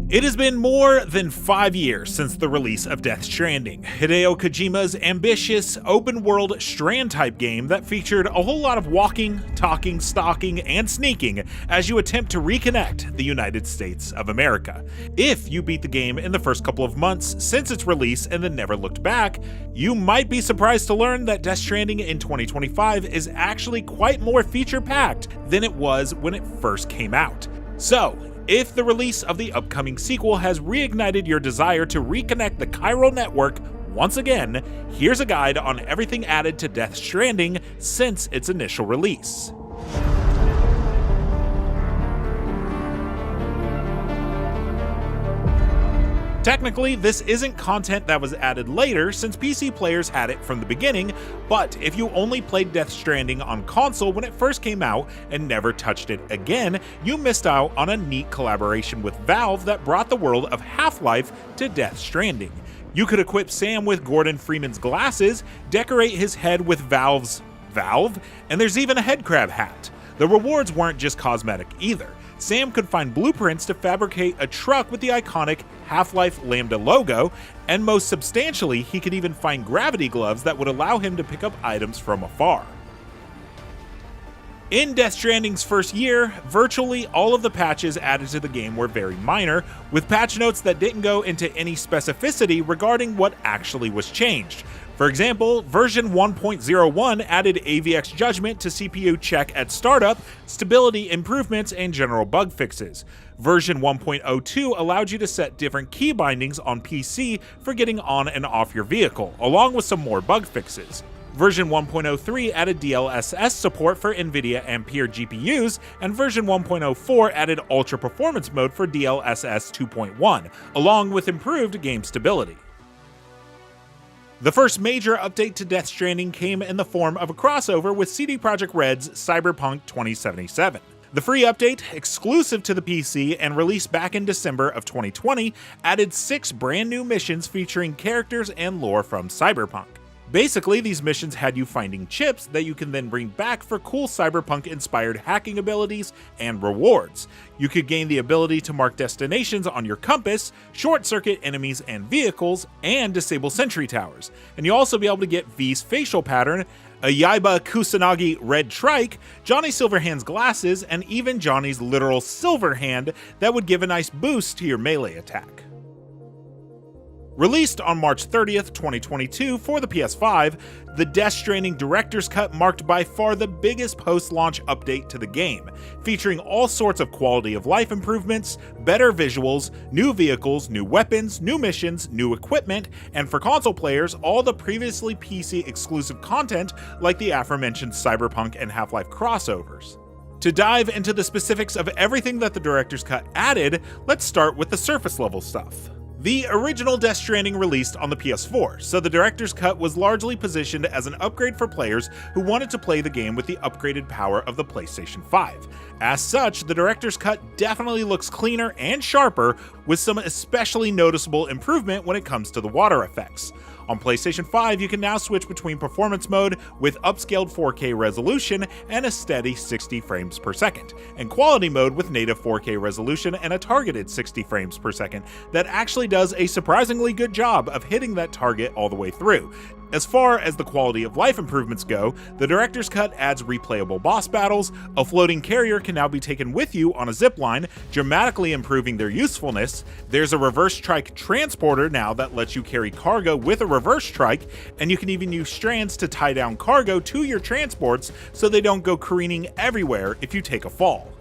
It has been more than 5 years since the release of Death Stranding, Hideo Kojima's ambitious, open-world Strand-type game that featured a whole lot of walking, talking, stalking, and sneaking as you attempt to reconnect the United States of America. If you beat the game in the first couple of months since its release and then never looked back, you might be surprised to learn that Death Stranding in 2025 is actually quite more feature-packed than it was when it first came out. So, if the release of the upcoming sequel has reignited your desire to reconnect the chiral network once again, here's a guide on everything added to Death Stranding since its initial release. Technically, this isn't content that was added later since PC players had it from the beginning, but if you only played Death Stranding on console when it first came out and never touched it again, you missed out on a neat collaboration with Valve that brought the world of Half-Life to Death Stranding. You could equip Sam with Gordon Freeman's glasses, decorate his head with Valve's Valve, and there's even a headcrab hat. The rewards weren't just cosmetic either. Sam could find blueprints to fabricate a truck with the iconic Half-Life Lambda logo, and most substantially, he could even find gravity gloves that would allow him to pick up items from afar. In Death Stranding's first year, virtually all of the patches added to the game were very minor, with patch notes that didn't go into any specificity regarding what actually was changed. For example, version 1.01 added AVX judgment to CPU check at startup, stability improvements, and general bug fixes. Version 1.02 allowed you to set different key bindings on PC for getting on and off your vehicle, along with some more bug fixes. Version 1.03 added DLSS support for NVIDIA Ampere GPUs, and version 1.04 added Ultra Performance mode for DLSS 2.1, along with improved game stability. The first major update to Death Stranding came in the form of a crossover with CD Projekt Red's Cyberpunk 2077. The free update, exclusive to the PC and released back in December of 2020, added 6 brand new missions featuring characters and lore from Cyberpunk. Basically, these missions had you finding chips that you can then bring back for cool cyberpunk-inspired hacking abilities and rewards. You could gain the ability to mark destinations on your compass, short-circuit enemies and vehicles, and disable sentry towers. And you'll also be able to get V's facial pattern, a Yaiba Kusanagi red trike, Johnny Silverhand's glasses, and even Johnny's literal silver hand that would give a nice boost to your melee attack. Released on March 30th, 2022 for the PS5, the Death Stranding Director's Cut marked by far the biggest post-launch update to the game, featuring all sorts of quality of life improvements, better visuals, new vehicles, new weapons, new missions, new equipment, and for console players, all the previously PC exclusive content like the aforementioned Cyberpunk and Half-Life crossovers. To dive into the specifics of everything that the Director's Cut added, let's start with the surface level stuff. The original Death Stranding released on the PS4, so the Director's Cut was largely positioned as an upgrade for players who wanted to play the game with the upgraded power of the PlayStation 5. As such, the Director's Cut definitely looks cleaner and sharper, with some especially noticeable improvement when it comes to the water effects. On PlayStation 5, you can now switch between performance mode with upscaled 4K resolution and a steady 60 frames per second, and quality mode with native 4K resolution and a targeted 60 frames per second that actually does a surprisingly good job of hitting that target all the way through. As far as the quality of life improvements go, the Director's Cut adds replayable boss battles, a floating carrier can now be taken with you on a zipline, dramatically improving their usefulness. There's a reverse trike transporter now that lets you carry cargo with a reverse trike, and you can even use strands to tie down cargo to your transports so they don't go careening everywhere if you take a fall.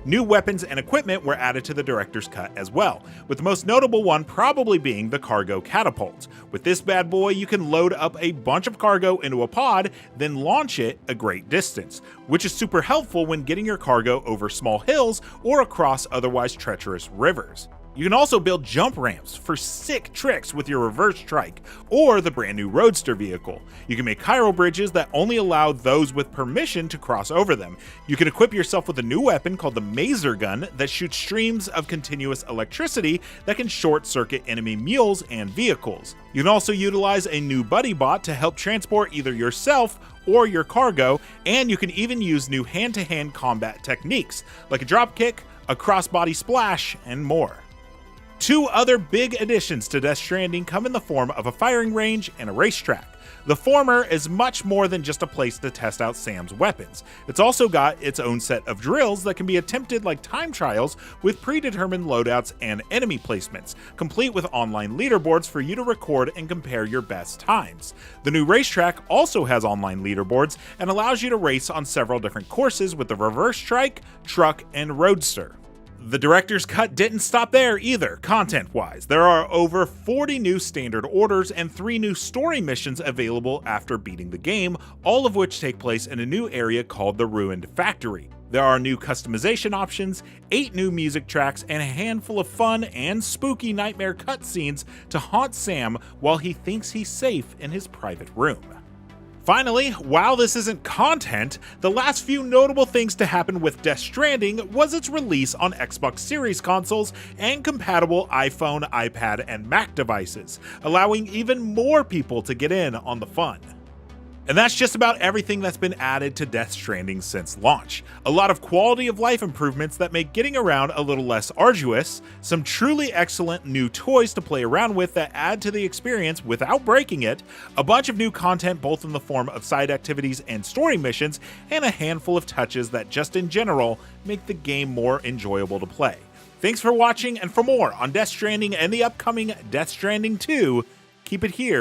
New weapons and equipment were added to the Director's Cut as well, with the most notable one probably being the cargo catapult. With this bad boy, you can load up a bunch of cargo into a pod, then launch it a great distance, which is super helpful when getting your cargo over small hills or across otherwise treacherous rivers. You can also build jump ramps for sick tricks with your reverse trike, or the brand new Roadster vehicle. You can make chiral bridges that only allow those with permission to cross over them. You can equip yourself with a new weapon called the Mazer Gun that shoots streams of continuous electricity that can short-circuit enemy mules and vehicles. You can also utilize a new buddy bot to help transport either yourself or your cargo, and you can even use new hand-to-hand combat techniques, like a dropkick, a crossbody splash, and more. Two other big additions to Death Stranding come in the form of a firing range and a racetrack. The former is much more than just a place to test out Sam's weapons. It's also got its own set of drills that can be attempted like time trials with predetermined loadouts and enemy placements, complete with online leaderboards for you to record and compare your best times. The new racetrack also has online leaderboards and allows you to race on several different courses with the reverse trike, truck, and roadster. The director's cut didn't stop there either, content-wise. There are over 40 new standard orders and 3 new story missions available after beating the game, all of which take place in a new area called the Ruined Factory. There are new customization options, 8 new music tracks, and a handful of fun and spooky nightmare cutscenes to haunt Sam while he thinks he's safe in his private room. Finally, while this isn't content, the last few notable things to happen with Death Stranding was its release on Xbox Series consoles and compatible iPhone, iPad, and Mac devices, allowing even more people to get in on the fun. And that's just about everything that's been added to Death Stranding since launch. A lot of quality of life improvements that make getting around a little less arduous, some truly excellent new toys to play around with that add to the experience without breaking it, a bunch of new content both in the form of side activities and story missions, and a handful of touches that just in general make the game more enjoyable to play. Thanks for watching, and for more on Death Stranding and the upcoming Death Stranding 2, keep it here